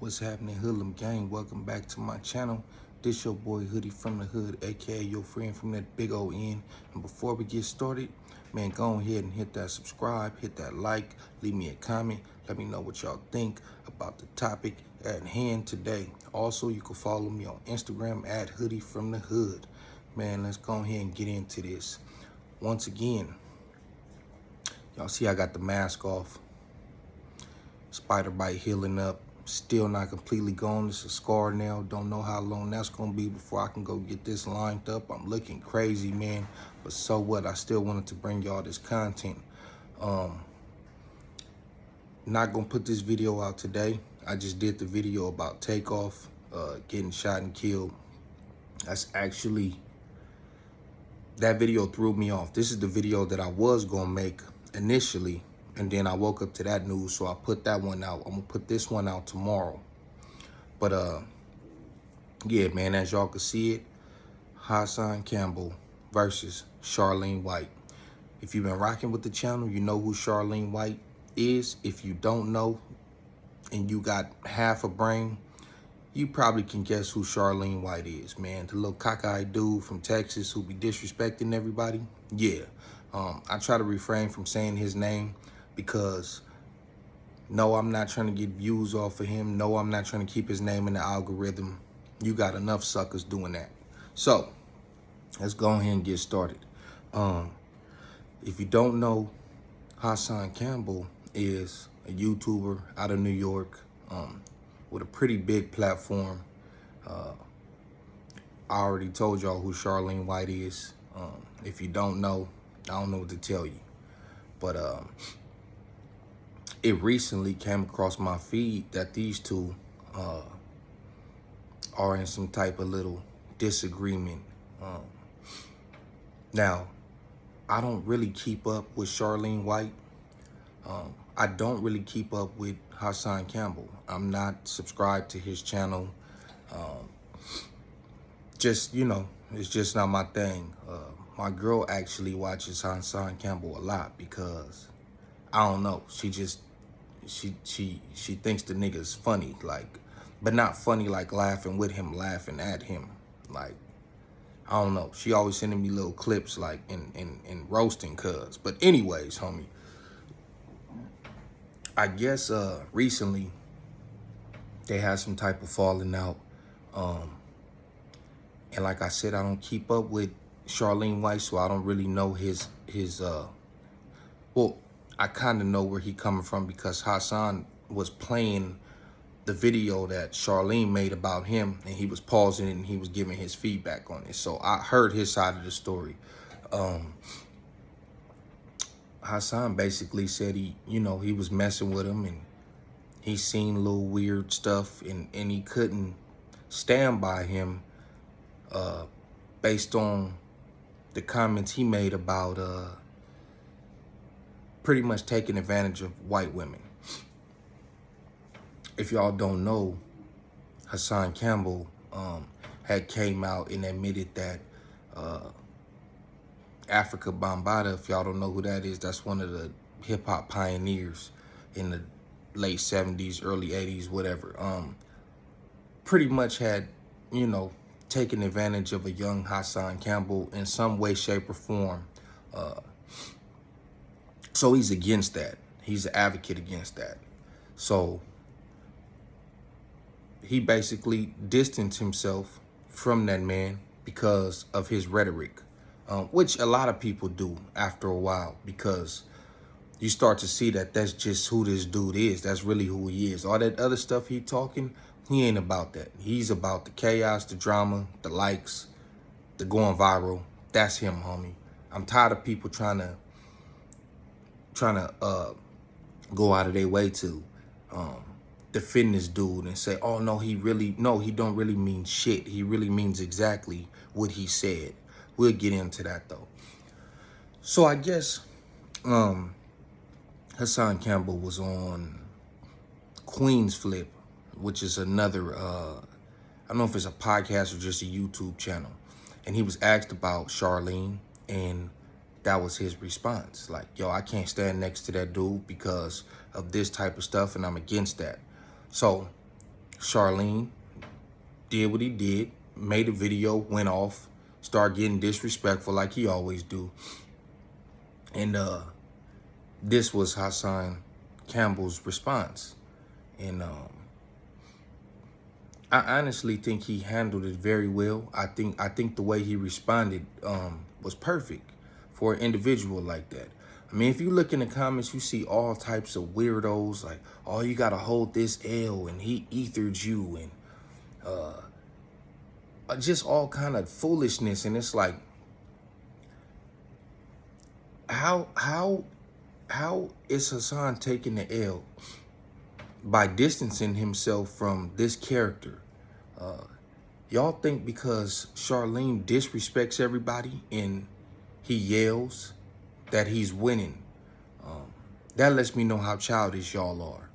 What's happening, Hoodlum gang? Welcome back to my channel. This your boy Hoodie from the Hood, aka your friend from that big old N. And before we get started, man, go ahead and hit that subscribe, hit that like, leave me a comment. Let me know what y'all think about the topic at hand today. Also, you can follow me on Instagram at Hoodie from the Hood. Man, let's go ahead and get into this. Once again, y'all see I got the mask off. Spider bite healing up. Still not completely gone. It's a scar now. Don't know how long that's gonna be before I can go get this lined up. I'm looking crazy, man. But so what? I still wanted to bring y'all this content. Not gonna put this video out today. I just did the video about Takeoff getting shot and killed. That's actually, that video threw me off. This is the video that I was gonna make initially. And then I woke up to that news, so I put that one out. I'm gonna put this one out tomorrow. But yeah, man, as y'all can see it, Hassan Campbell versus Charlene White. If you've been rocking with the channel, you know who Charlene White is. If you don't know, and you got half a brain, you probably can guess who Charlene White is, man. The little cockeyed dude from Texas who be disrespecting everybody. Yeah, I try to refrain from saying his name, because no, I'm not trying to get views off of him. No, I'm not trying to keep his name in the algorithm. You got enough suckers doing that. So let's go ahead and get started. If you don't know, Hassan Campbell is a YouTuber out of New York with a pretty big platform. I already told y'all who Charlene White is. If you don't know, I don't know what to tell you. But it recently came across my feed that these two are in some type of little disagreement. Now, I don't really keep up with Charlene White. I don't really keep up with Hassan Campbell. I'm not subscribed to his channel. Just, you know, it's just not my thing. My girl actually watches Hassan Campbell a lot because, I don't know, she thinks the nigga's funny, like, but not funny like laughing with him, laughing at him. Like, I don't know. She always sending me little clips like in roasting cuz. But anyways, homie, I guess recently they had some type of falling out. And like I said, I don't keep up with Charlene White, so I don't really know his well, I kind of know where he coming from, because Hassan was playing the video that Charlene made about him, and he was pausing it and he was giving his feedback on it. So I heard his side of the story. Hassan basically said he was messing with him, and he seen little weird stuff, and he couldn't stand by him based on the comments he made about pretty much taking advantage of white women. If y'all don't know, Hassan Campbell had came out and admitted that Africa Bambaataa, if y'all don't know who that is, that's one of the hip-hop pioneers in the late 70s, early 80s, whatever. Pretty much had, taken advantage of a young Hassan Campbell in some way, shape, or form. So he's against that. He's an advocate against that. So he basically distanced himself from that man because of his rhetoric, which a lot of people do after a while, because you start to see that that's just who this dude is. That's really who he is. All that other stuff he talking, he ain't about that. He's about the chaos, the drama, the likes, the going viral. That's him, homie. I'm tired of people trying to go out of their way to defend this dude and say, oh no, he don't really mean shit. He really means exactly what he said. We'll get into that though. So I guess Hassan Campbell was on Queen's Flip, which is another, I don't know if it's a podcast or just a YouTube channel. And he was asked about Charlene, and that was his response. Like, yo, I can't stand next to that dude because of this type of stuff, and I'm against that. So Charlene did what he did, made a video, went off, started getting disrespectful like he always do. And this was Hassan Campbell's response. And I honestly think he handled it very well. I think the way he responded was perfect for an individual like that. I mean, if you look in the comments, you see all types of weirdos like, oh, you gotta hold this L, and he ethered you, and just all kind of foolishness. And it's like, how is Hassan taking the L by distancing himself from this character? Y'all think because Charlene disrespects everybody and he yells that he's winning? That lets me know how childish y'all are.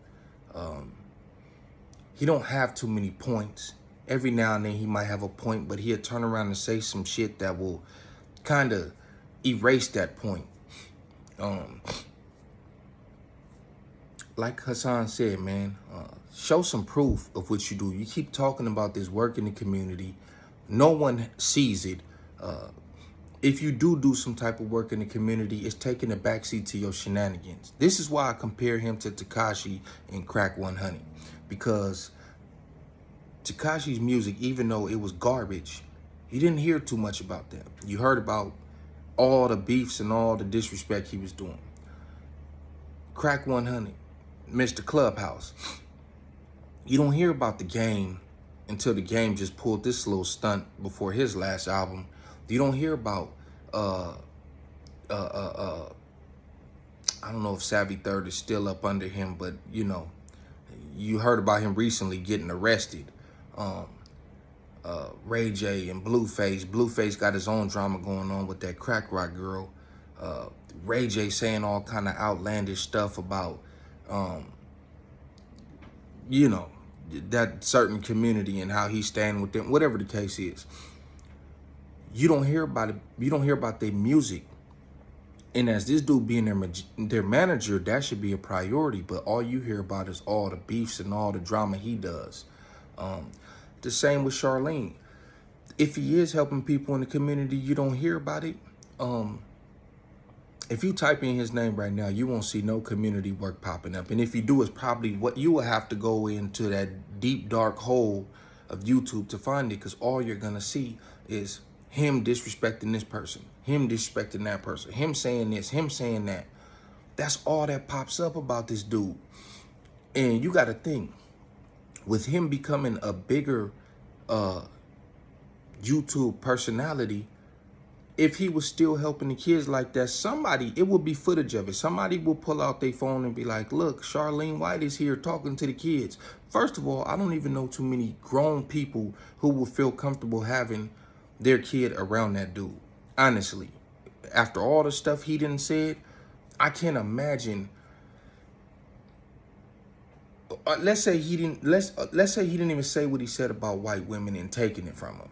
He don't have too many points. Every now and then he might have a point, but he'll turn around and say some shit that will kind of erase that point. Like Hassan said, man, show some proof of what you do. You keep talking about this work in the community. No one sees it. If you do some type of work in the community, it's taking a backseat to your shenanigans. This is why I compare him to Tekashi and Crack 100. Because Tekashi's music, even though it was garbage, you didn't hear too much about that. You heard about all the beefs and all the disrespect he was doing. Crack 100, Mr. Clubhouse. You don't hear about the Game until the Game just pulled this little stunt before his last album. You don't hear about I don't know if Savvy Third is still up under him, but you know, you heard about him recently getting arrested. Ray J and Blueface. Blueface got his own drama going on with that crack rock girl. Ray J saying all kind of outlandish stuff about you know, that certain community and how he's standing with them, whatever the case is. You don't hear about it. You don't hear about their music. And as this dude being their manager, that should be a priority. But all you hear about is all the beefs and all the drama he does. The same with Charlene. If he is helping people in the community, you don't hear about it. If you type in his name right now, you won't see no community work popping up. And if you do, it's probably what you will have to go into that deep, dark hole of YouTube to find it, because all you're going to see is him disrespecting this person, him disrespecting that person, him saying this, him saying that. That's all that pops up about this dude. And you got to think, with him becoming a bigger YouTube personality, if he was still helping the kids like that, somebody, it would be footage of it. Somebody will pull out their phone and be like, look, Charlene White is here talking to the kids. First of all, I don't even know too many grown people who will feel comfortable having their kid around that dude. Honestly, after all the stuff he done said, I can't imagine. Let's say he didn't even say what he said about white women and taking it from him.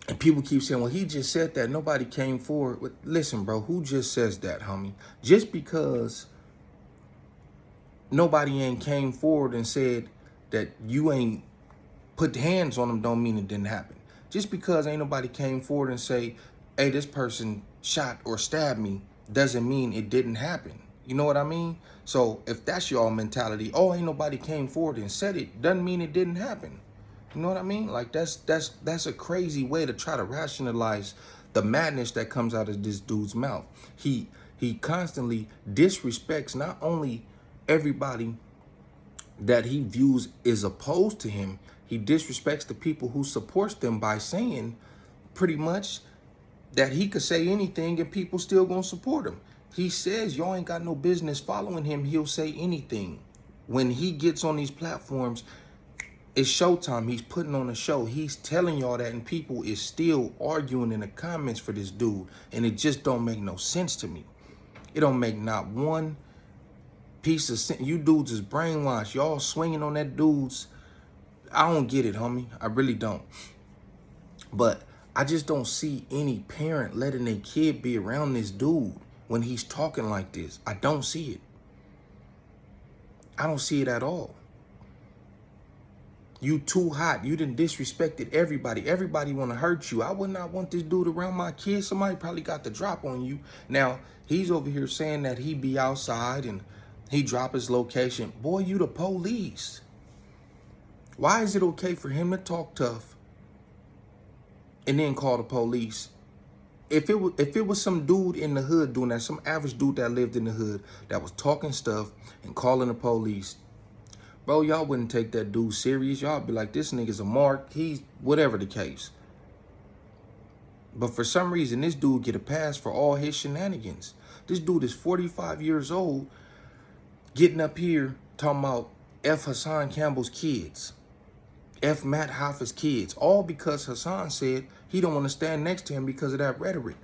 And people keep saying, well, he just said that. Nobody came forward. Listen, bro, who just says that, homie? Just because nobody ain't came forward and said that you ain't put hands on them don't mean it didn't happen. Just because ain't nobody came forward and say, hey, this person shot or stabbed me, doesn't mean it didn't happen. You know what I mean? So if that's y'all mentality, oh, ain't nobody came forward and said it, doesn't mean it didn't happen. You know what I mean? Like that's a crazy way to try to rationalize the madness that comes out of this dude's mouth. He constantly disrespects not only everybody that he views is opposed to him, he disrespects the people who supports them by saying pretty much that he could say anything and people still gonna support him. He says y'all ain't got no business following him. He'll say anything. When he gets on these platforms, it's showtime. He's putting on a show. He's telling y'all that, and people is still arguing in the comments for this dude. And it just don't make no sense to me. It don't make not one piece of sense. You dudes is brainwashed. Y'all swinging on that dude's. I don't get it, homie. I really don't. But I just don't see any parent letting their kid be around this dude when he's talking like this. I don't see it. I don't see it at all. You too hot. You done disrespected everybody. Everybody want to hurt you. I would not want this dude around my kids. Somebody probably got the drop on you. Now, he's over here saying that he be outside and he drop his location. Boy, you the police. Why is it okay for him to talk tough and then call the police? If it was some dude in the hood doing that, some average dude that lived in the hood that was talking stuff and calling the police, bro, y'all wouldn't take that dude serious. Y'all be like, this nigga's a mark. He's whatever the case. But for some reason, this dude get a pass for all his shenanigans. This dude is 45 years old, getting up here talking about F. Hassan Campbell's kids, F. Matt Hoffa's kids, all because Hassan said he don't want to stand next to him because of that rhetoric.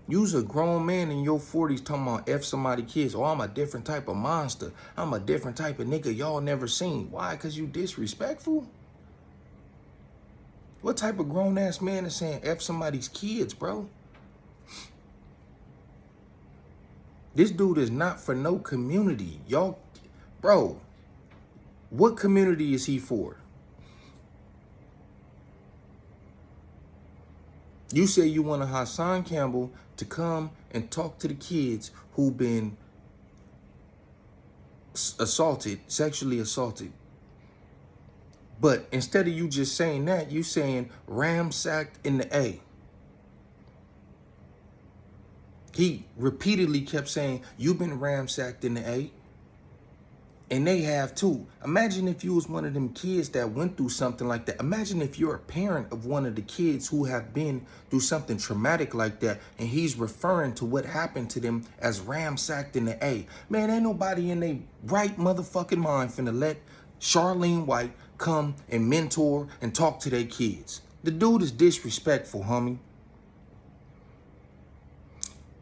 You's a grown man in your 40s talking about F somebody kids. Oh, I'm a different type of monster. I'm a different type of nigga y'all never seen. Why? Because you disrespectful? What type of grown-ass man is saying F somebody's kids, bro? This dude is not for no community. Y'all, bro, what community is he for? You say you want a Hassan Campbell to come and talk to the kids who've been assaulted, sexually assaulted. But instead of you just saying that, you saying ramsacked in the A. He repeatedly kept saying, you've been ramsacked in the A. And they have too. Imagine if you was one of them kids that went through something like that. Imagine if you're a parent of one of the kids who have been through something traumatic like that, and he's referring to what happened to them as ramsacked in the A. Man, ain't nobody in their right motherfucking mind finna let Charlene White come and mentor and talk to their kids. The dude is disrespectful, homie.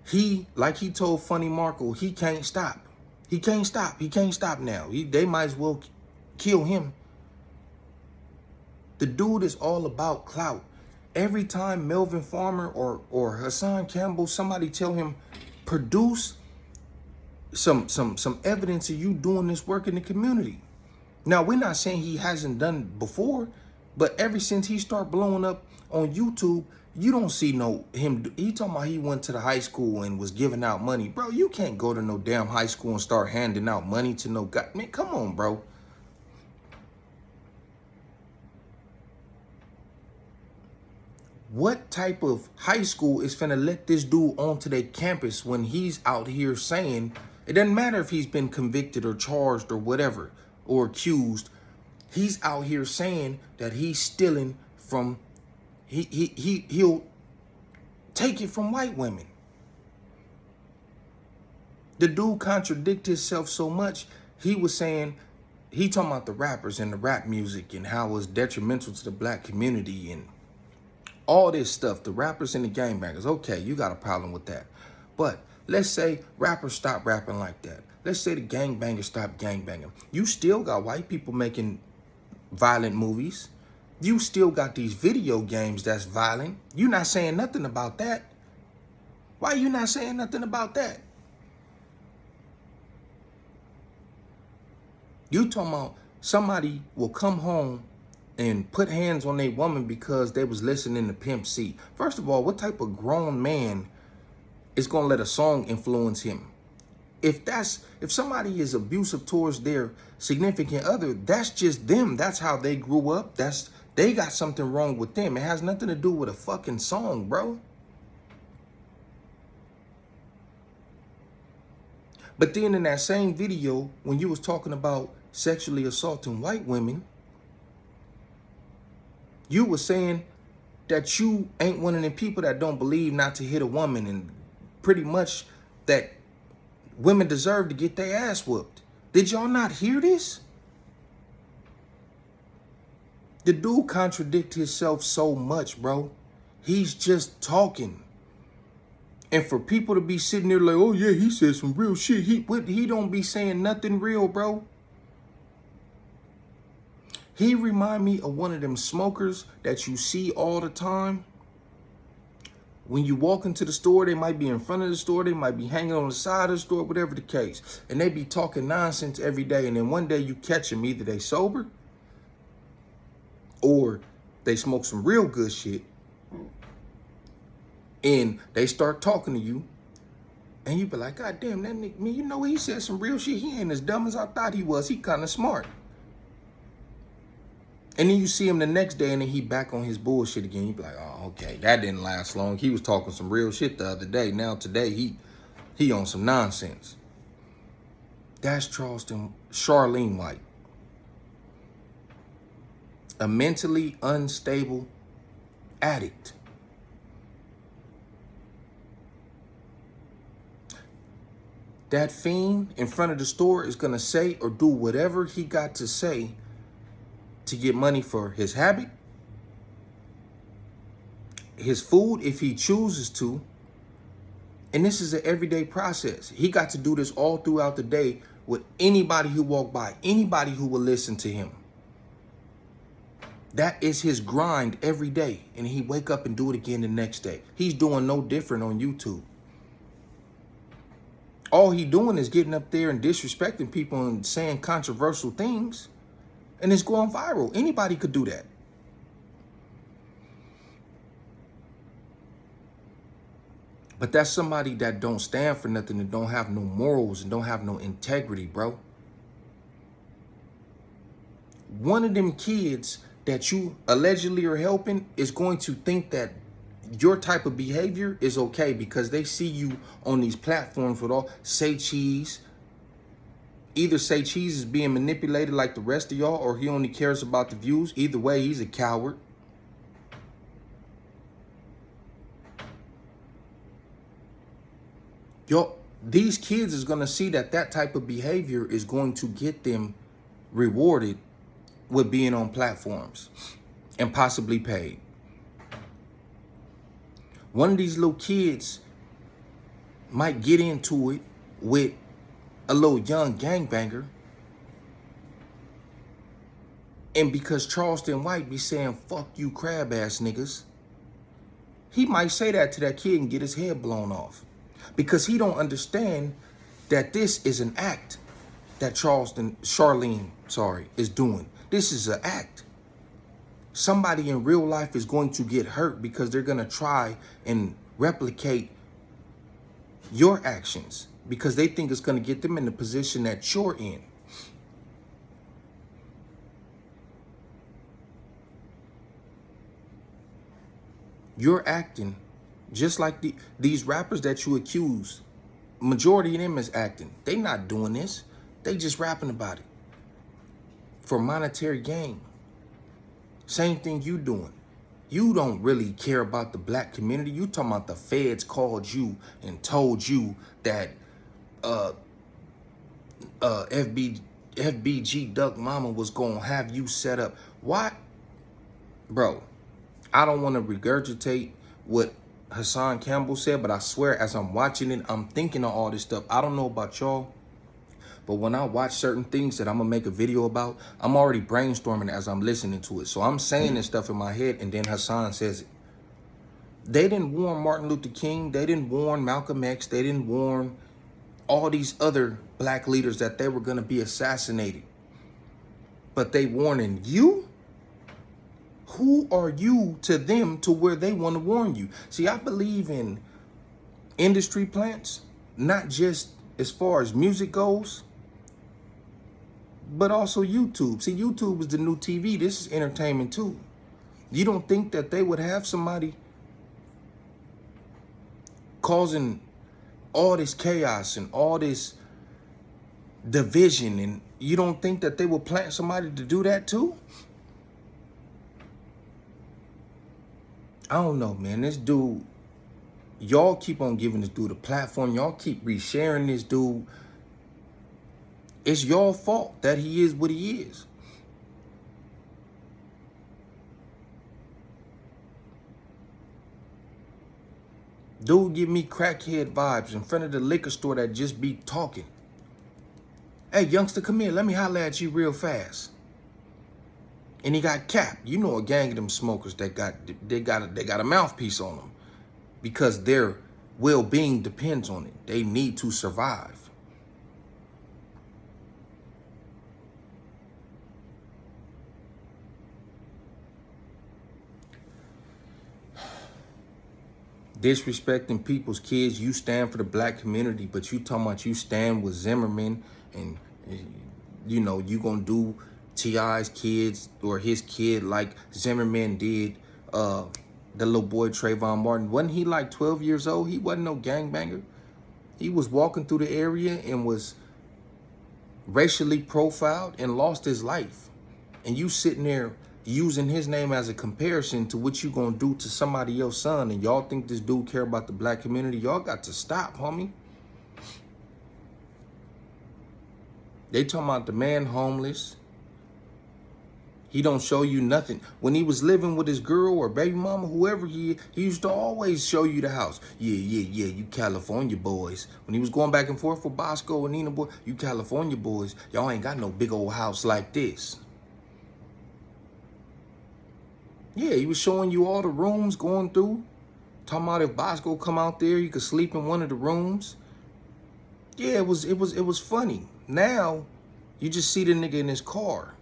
He, like he told Funny Markle, he can't stop. He can't stop. He can't stop now. They might as well kill him. The dude is all about clout. Every time Melvin Farmer or Hassan Campbell, somebody tell him, produce some evidence of you doing this work in the community. Now, we're not saying he hasn't done before, but ever since he started blowing up on YouTube, you don't see him. He talking about he went to the high school and was giving out money. Bro, you can't go to no damn high school and start handing out money to no guy. Man, come on, bro. What type of high school is finna let this dude onto their campus when he's out here saying, it doesn't matter if he's been convicted or charged or whatever, or accused. He's out here saying that he's stealing from, he'll take it from white women. The dude contradicted himself so much. He was saying, he talking about the rappers and the rap music and how it's detrimental to the black community and all this stuff. The rappers and the gangbangers. Okay, you got a problem with that. But let's say rappers stop rapping like that. Let's say the gangbangers stop gangbanging. You still got white people making violent movies. You still got these video games that's violent. You not saying nothing about that. Why you not saying nothing about that? You talking about somebody will come home and put hands on a woman because they was listening to Pimp C. First of all, what type of grown man is gonna let a song influence him? If somebody is abusive towards their significant other, that's just them. That's how they grew up. They got something wrong with them. It has nothing to do with a fucking song, bro. But then in that same video, when you was talking about sexually assaulting white women, you were saying that you ain't one of them people that don't believe not to hit a woman, and pretty much that women deserve to get their ass whooped. Did y'all not hear this? The dude contradicted himself so much, bro. He's just talking. And for people to be sitting there like, oh yeah, he said some real shit. He don't be saying nothing real, bro. He remind me of one of them smokers that you see all the time When you walk into the store, they might be in front of the store, they might be hanging on the side of the store, whatever the case. And they be talking nonsense every day. And then one day you catch them, either they sober or they smoke some real good shit. And they start talking to you. And you be like, God damn, that nigga, man, you know, he said some real shit. He ain't as dumb as I thought he was. He kind of smart. And then you see him the next day and then he back on his bullshit again. You be like, oh, okay, that didn't last long. He was talking some real shit the other day. Now today he on some nonsense. That's Charlene White. A mentally unstable addict. That fiend in front of the store is going to say or do whatever he got to say to get money for his habit, his food, if he chooses to. And this is an everyday process. He got to do this all throughout the day with anybody who walked by, anybody who will listen to him. That is his grind every day. And he wake up and do it again the next day. He's doing no different on YouTube. All he doing is getting up there and disrespecting people and saying controversial things. And it's going viral. Anybody could do that. But that's somebody that don't stand for nothing and don't have no morals and don't have no integrity, bro. One of them kids that you allegedly are helping is going to think that your type of behavior is okay because they see you on these platforms with all say cheese. Either say cheese is being manipulated like the rest of y'all or he only cares about the views. Either way, he's a coward. These kids is going to see that that type of behavior is going to get them rewarded with being on platforms and possibly paid. One of these little kids might get into it with a little young gangbanger. And because Charleston White be saying, fuck you crab ass niggas, he might say that to that kid and get his head blown off. Because he don't understand that this is an act that Charlene is doing. This is an act. Somebody in real life is going to get hurt because they're going to try and replicate your actions because they think it's going to get them in the position that you're in. You're acting just like these rappers that you accuse. Majority of them is acting. They not doing this. They just rapping about it for monetary gain. Same thing you doing. You don't really care about the black community. You talking about the feds called you and told you that FBG Duck Mama was gonna have you set up. What? Bro, I don't want to regurgitate what Hassan Campbell said, but I swear as I'm watching it, I'm thinking of all this stuff. I don't know about y'all, but when I watch certain things that I'm going to make a video about, I'm already brainstorming as I'm listening to it. So I'm saying this stuff in my head, and then Hassan says it. They didn't warn Martin Luther King. They didn't warn Malcolm X. They didn't warn all these other black leaders that they were going to be assassinated. But they warning you? Who are you to them to where they want to warn you? See, I believe in industry plants, not just as far as music goes, but also YouTube. See, YouTube is the new TV. This is entertainment too. You don't think that they would have somebody causing all this chaos and all this division, and you don't think that they would plant somebody to do that too? I don't know, man. This dude, y'all keep on giving this dude a platform. Y'all keep resharing this dude. It's your fault that he is what he is. Dude give me crackhead vibes in front of the liquor store that just be talking. Hey, youngster, come here. Let me holler at you real fast. And he got capped. You know a gang of them smokers that got a mouthpiece on them. because their well-being depends on it. They need to survive. Disrespecting people's kids. You stand for the black community, but you talking about you stand with Zimmerman, and you know you gonna do T.I.'s kids or his kid like Zimmerman did the little boy Trayvon Martin. Wasn't he like 12 years old? He wasn't no gangbanger. He was walking through the area and was racially profiled and lost his life. And you sitting there using his name as a comparison to what you gonna do to somebody else's son, and y'all think this dude care about the black community? Y'all got to stop, homie. They talking about the man homeless. He don't show you nothing. When he was living with his girl or baby mama, whoever he used to always show you the house. Yeah, you California boys. When he was going back and forth with Bosco and Nina boy, you California boys, y'all ain't got no big old house like this. Yeah, he was showing you all the rooms going through. Talking about if Bosco come out there, you could sleep in one of the rooms. Yeah, it was funny. Now, you just see the nigga in his car.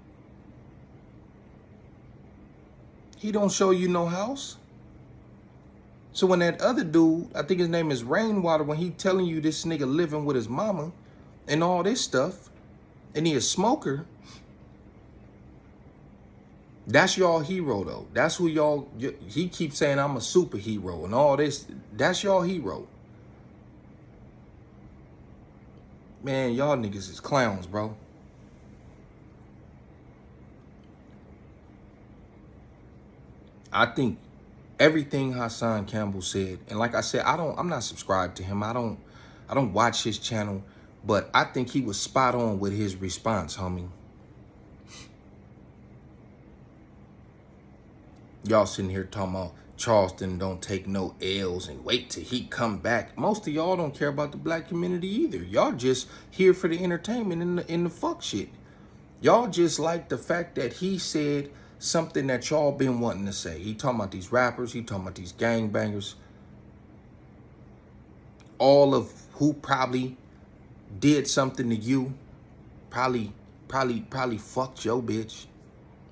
He don't show you no house. So when that other dude, I think his name is Rainwater, when he telling you this nigga living with his mama and all this stuff, and he a smoker, that's y'all hero though. That's who y'all, he keeps saying I'm a superhero and all this. That's y'all hero. Man, y'all niggas is clowns, bro. I think everything Hassan Campbell said, and like I said, I'm not subscribed to him. I don't watch his channel, but I think he was spot on with his response, homie. Y'all sitting here talking about Charleston don't take no L's and wait till he come back. Most of y'all don't care about the black community either. Y'all just here for the entertainment and the fuck shit. Y'all just like the fact that he said something that y'all been wanting to say. He talking about these rappers. He talking about these gangbangers. All of who probably did something to you. Probably fucked your bitch.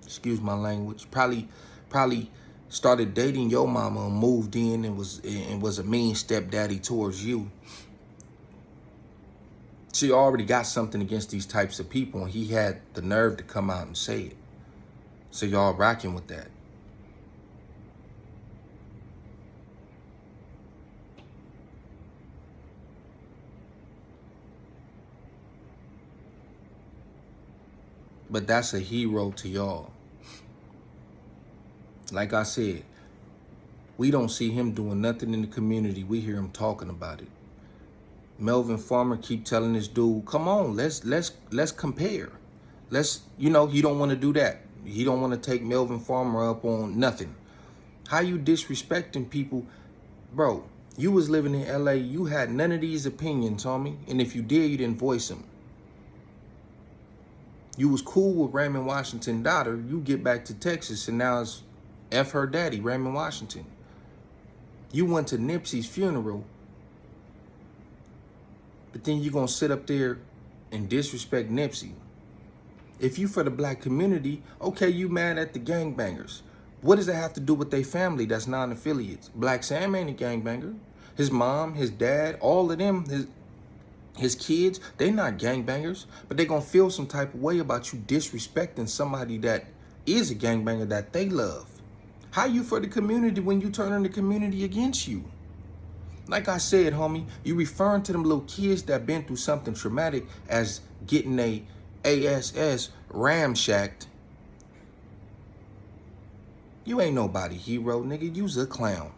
Excuse my language. Probably started dating your mama and moved in and was a mean stepdaddy towards you. She already got something against these types of people, and he had the nerve to come out and say it. So y'all rocking with that. But that's a hero to y'all. Like I said, we don't see him doing nothing in the community. We hear him talking about it. Melvin Farmer keep telling this dude, come on, let's compare. You know, he don't want to do that. He don't want to take Melvin Farmer up on nothing. How you disrespecting people? Bro, you was living in LA. You had none of these opinions, homie. And if you did, you didn't voice them. You was cool with Raymond Washington's daughter. You get back to Texas and now it's F her daddy, Raymond Washington. You went to Nipsey's funeral, but then you're going to sit up there and disrespect Nipsey. If you for the black community, okay, you mad at the gangbangers. What does that have to do with their family that's non-affiliates? Black Sam ain't a gangbanger. His mom, his dad, all of them, his kids, they not gangbangers, but they going to feel some type of way about you disrespecting somebody that is a gangbanger that they love. How you for the community when you turning the community against you? Like I said, homie, you referring to them little kids that been through something traumatic as getting a ASS ramshacked. You ain't nobody hero, nigga. You's a clown.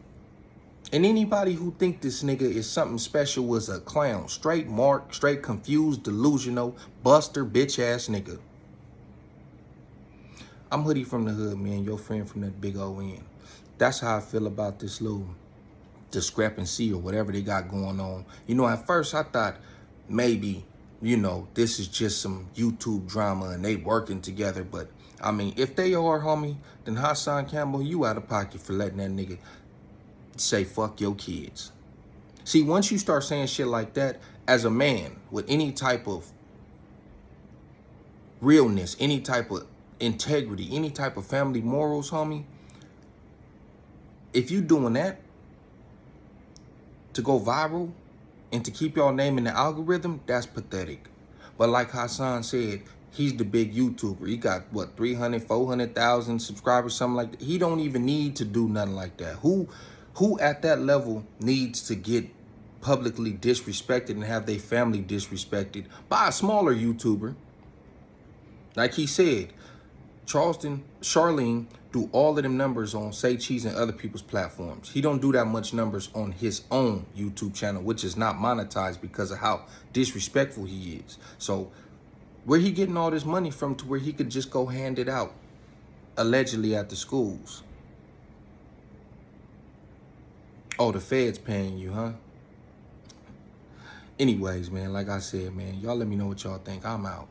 And anybody who think this nigga is something special was a clown. Straight mark, straight confused, delusional, buster, bitch ass nigga. I'm Hoodie from the hood, man. Your friend from that big O end. That's how I feel about this little discrepancy or whatever they got going on. You know, at first I thought maybe, you know, this is just some YouTube drama and they working together. But, I mean, if they are, homie, then Hassan Campbell, you out of pocket for letting that nigga say fuck your kids. See, once you start saying shit like that, as a man with any type of realness, any type of integrity, any type of family morals, homie, if you doing that to go viral and to keep y'all name in the algorithm, that's pathetic. But like Hassan said, he's the big YouTuber. He got, what, 300, 400,000 subscribers, something like that. He don't even need to do nothing like that. Who at that level needs to get publicly disrespected and have their family disrespected by a smaller YouTuber? Like he said, Charlene do all of them numbers on Say Cheese and other people's platforms. He don't do that much numbers on his own YouTube channel, which is not monetized because of how disrespectful he is. So where he getting all this money from to where he could just go hand it out, allegedly at the schools? Oh, the Fed's paying you, huh? Anyways, man, like I said, man, y'all let me know what y'all think. I'm out.